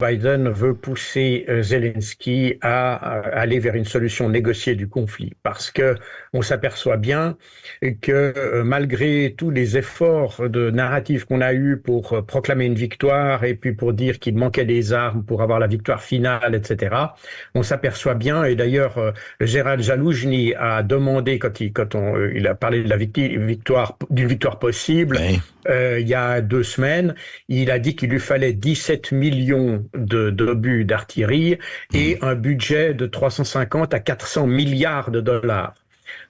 Biden veut pousser Zelensky à aller vers une solution négociée du conflit, parce que on s'aperçoit bien que malgré tous les efforts de narratif qu'on a eus pour proclamer une victoire et puis pour dire qu'il manquait des armes pour avoir la victoire finale, etc., on s'aperçoit bien, et d'ailleurs Gérald Zaloujny a demandé, il a parlé de la victoire, d'une victoire possible, Ouais. il y a 2 semaines, il a dit qu'il lui fallait 17 millions d'obus d'artillerie et un budget de 350 à 400 milliards de dollars. Ah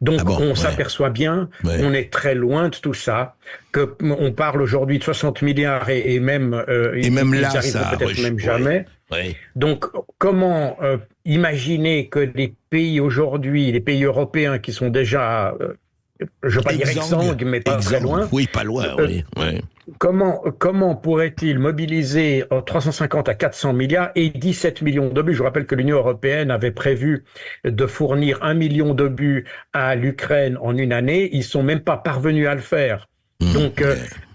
Donc, bon, on ouais, s'aperçoit bien, ouais. on est très loin de tout ça, que on parle aujourd'hui de 60 milliards et même Et même ils là, arriveront peut-être même ouais, jamais. ouais. Donc, comment imaginer que les pays aujourd'hui, les pays européens qui sont déjà, je veux pas dire exsangues, mais pas très Exsangue, loin, oui, pas loin, euh, oui, ouais. comment pourrait-il mobiliser 350 à 400 milliards et 17 millions d'obus? Je rappelle que l'Union européenne avait prévu de fournir 1 million d'obus à l'Ukraine en une année. Ils sont même pas parvenus à le faire. Donc,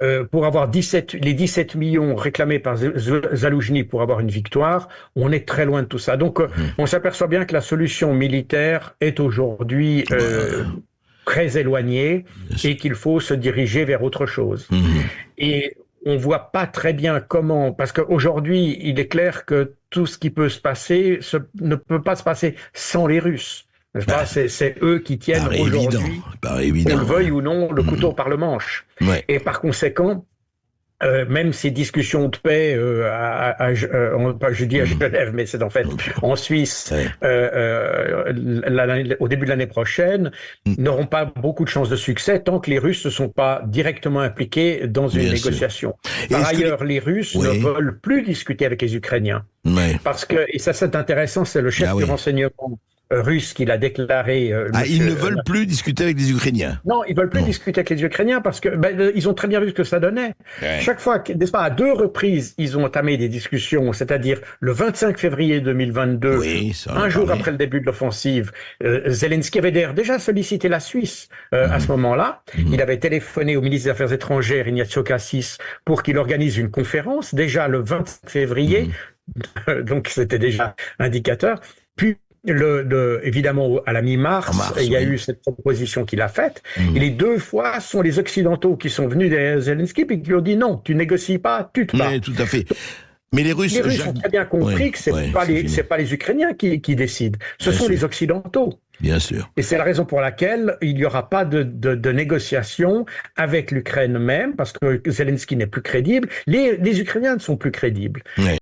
Ouais. pour avoir les 17 millions réclamés par Zaloujny pour avoir une victoire, on est très loin de tout ça. Donc, on s'aperçoit bien que la solution militaire est aujourd'hui Bah, très éloignée bien sûr. et qu'il faut se diriger vers autre chose. Et on voit pas très bien comment, parce qu'aujourd'hui, il est clair que tout ce qui peut se passer ne peut pas se passer sans les Russes. N'est-ce pas? Bah, C'est eux qui tiennent aujourd'hui, paraît qu'on le évident, veuille ouais. ou non, le couteau par le manche. Ouais, Et par conséquent, même ces discussions de paix, je dis à Genève, mais c'est en fait en Suisse, ouais. au début de l'année prochaine, n'auront pas beaucoup de chances de succès tant que les Russes ne sont pas directement impliqués dans une Bien sûr. négociation. Et Par est-ce que les... ailleurs, les Russes ne Oui, veulent plus discuter avec les Ukrainiens. ouais. Parce que, et ça c'est intéressant, c'est le Ah chef du oui. renseignement russe qui l'a déclaré, Ah, ils ne monsieur veulent plus discuter avec les Ukrainiens. non, ils veulent plus Non. discuter avec les Ukrainiens parce que ils ont très bien vu ce que ça donnait. Ouais. Chaque fois, n'est-ce pas, à 2 reprises, ils ont entamé des discussions, c'est-à-dire le 25 février 2022, Oui, ça on a un jour parlé. après le début de l'offensive. Zelensky avait d'ailleurs déjà sollicité la Suisse à ce moment-là. Il avait téléphoné au ministre des Affaires étrangères, Ignacio Cassis, pour qu'il organise une conférence, déjà le 25 février, donc c'était déjà indicateur. Puis évidemment, à la En mi-mars, il mars, y a oui. eu cette proposition qu'il a faite. Et les 2 fois, ce sont les Occidentaux qui sont venus derrière Zelensky et qui lui ont dit non, tu négocies pas, tu te Oui, bats. tout à fait. Mais les Russes, Les Russes ont Jacques... très bien compris Ouais, que c'est ouais, pas c'est fini. les Ukrainiens qui décident, ce Bien sont sûr, les Occidentaux. bien sûr. Et c'est la raison pour laquelle il n'y aura pas de négociation avec l'Ukraine même, parce que Zelensky n'est plus crédible. Les Ukrainiens ne sont plus crédibles. Ouais.